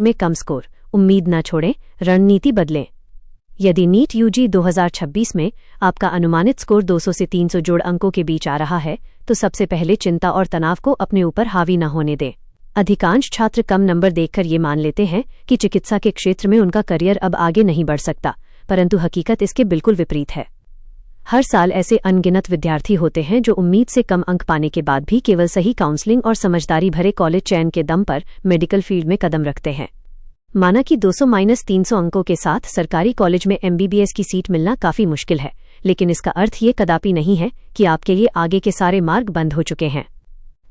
में कम स्कोर, उम्मीद न छोड़ें, रणनीति बदलें। यदि नीट यूजी 2026 में आपका अनुमानित स्कोर 200 से 300 जोड़ अंकों के बीच आ रहा है, तो सबसे पहले चिंता और तनाव को अपने ऊपर हावी न होने दें। अधिकांश छात्र कम नंबर देखकर ये मान लेते हैं कि चिकित्सा के क्षेत्र में उनका करियर अब आगे नहीं बढ़ सकता, परंतु हकीकत इसके बिल्कुल विपरीत है। हर साल ऐसे अनगिनत विद्यार्थी होते हैं जो उम्मीद से कम अंक पाने के बाद भी केवल सही काउंसलिंग और समझदारी भरे कॉलेज चयन के दम पर मेडिकल फील्ड में कदम रखते हैं। माना कि 200-300 अंकों के साथ सरकारी कॉलेज में एमबीबीएस की सीट मिलना काफी मुश्किल है, लेकिन इसका अर्थ ये कदापि नहीं है कि आपके लिए आगे के सारे मार्ग बंद हो चुके हैं।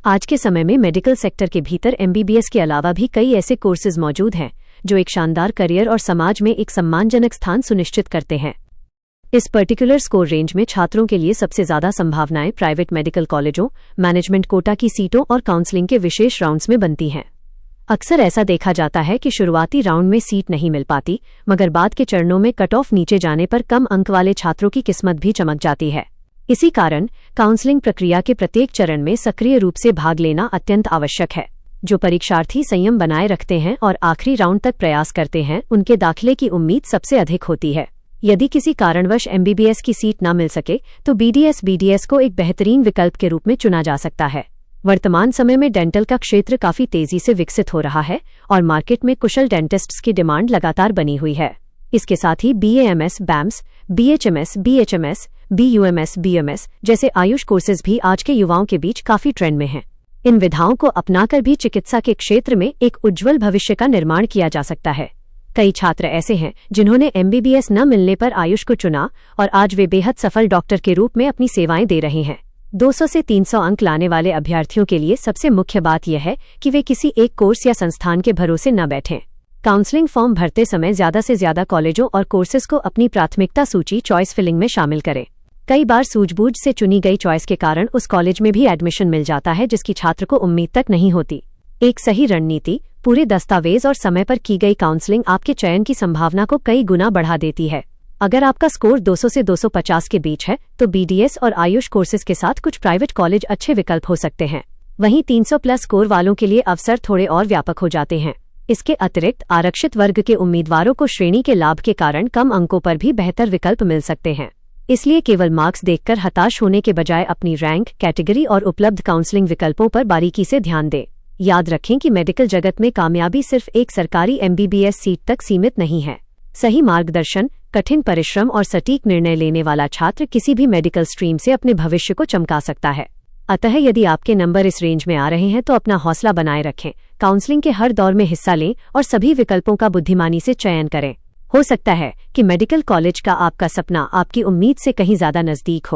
आज के समय में मेडिकल सेक्टर के भीतर एमबीबीएस के अलावा भी कई ऐसे कोर्सेज मौजूद हैं जो एक शानदार करियर और समाज में एक सम्मानजनक स्थान सुनिश्चित करते हैं। इस पर्टिकुलर स्कोर रेंज में छात्रों के लिए सबसे ज्यादा संभावनाएं प्राइवेट मेडिकल कॉलेजों, मैनेजमेंट कोटा की सीटों और काउंसलिंग के विशेष राउंड्स में बनती हैं। अक्सर ऐसा देखा जाता है कि शुरुआती राउंड में सीट नहीं मिल पाती, मगर बाद के चरणों में कट ऑफ नीचे जाने पर कम अंक वाले छात्रों की किस्मत भी चमक जाती है। इसी कारण काउंसलिंग प्रक्रिया के प्रत्येक चरण में सक्रिय रूप से भाग लेना अत्यंत आवश्यक है। जो परीक्षार्थी संयम बनाए रखते हैं और आखिरी राउंड तक प्रयास करते हैं, उनके दाखिले की उम्मीद सबसे अधिक होती है। यदि किसी कारणवश एमबीबीएस की सीट न मिल सके, तो बीडीएस को एक बेहतरीन विकल्प के रूप में चुना जा सकता है। वर्तमान समय में डेंटल का क्षेत्र काफी तेजी से विकसित हो रहा है और मार्केट में कुशल डेंटिस्ट्स की डिमांड लगातार बनी हुई है। इसके साथ ही बीएएमएस, बैंस, बीएचएमएस, बीएचएमएस, बीयूएमएस, बीएमएस जैसे आयुष कोर्सेज भी आज के युवाओं के बीच काफी ट्रेंड में हैं। इन विधाओं को अपनाकर भी चिकित्सा के क्षेत्र में एक उज्जवल भविष्य का निर्माण किया जा सकता है। कई छात्र ऐसे हैं जिन्होंने एमबीबीएस न मिलने पर आयुष को चुना और आज वे बेहद सफल डॉक्टर के रूप में अपनी सेवाएं दे रहे हैं। 200 से 300 अंक लाने वाले अभ्यर्थियों के लिए सबसे मुख्य बात यह है कि वे किसी एक कोर्स या संस्थान के भरोसे न बैठें। काउंसलिंग फॉर्म भरते समय ज्यादा से ज्यादा कॉलेजों और कोर्सेज को अपनी प्राथमिकता सूची चॉइस फिलिंग में शामिल करें। कई बार सूझबूझ से चुनी गई चॉइस के कारण उस कॉलेज में भी एडमिशन मिल जाता है जिसकी छात्र को उम्मीद तक नहीं होती। एक सही रणनीति, पूरे दस्तावेज और समय पर की गई काउंसलिंग आपके चयन की संभावना को कई गुना बढ़ा देती है। अगर आपका स्कोर 200 से 250 के बीच है, तो बीडीएस और आयुष कोर्सेज के साथ कुछ प्राइवेट कॉलेज अच्छे विकल्प हो सकते हैं। वहीं 300 प्लस स्कोर वालों के लिए अवसर थोड़े और व्यापक हो जाते हैं। इसके अतिरिक्त आरक्षित वर्ग के उम्मीदवारों को श्रेणी के लाभ के कारण कम अंकों पर भी बेहतर विकल्प मिल सकते हैं। इसलिए केवल मार्क्स देखकर हताश होने के बजाय अपनी रैंक, कैटेगरी और उपलब्ध काउंसलिंग विकल्पों पर बारीकी से ध्यान दें। याद रखें कि मेडिकल जगत में कामयाबी सिर्फ एक सरकारी एमबीबीएस सीट तक सीमित नहीं है। सही मार्गदर्शन, कठिन परिश्रम और सटीक निर्णय लेने वाला छात्र किसी भी मेडिकल स्ट्रीम से अपने भविष्य को चमका सकता है। अतः यदि आपके नंबर इस रेंज में आ रहे हैं, तो अपना हौसला बनाए रखें, काउंसलिंग के हर दौर में हिस्सा लें और सभी विकल्पों का बुद्धिमानी से चयन करें। हो सकता है कि मेडिकल कॉलेज का आपका सपना आपकी उम्मीद से कहीं ज्यादा नजदीक हो।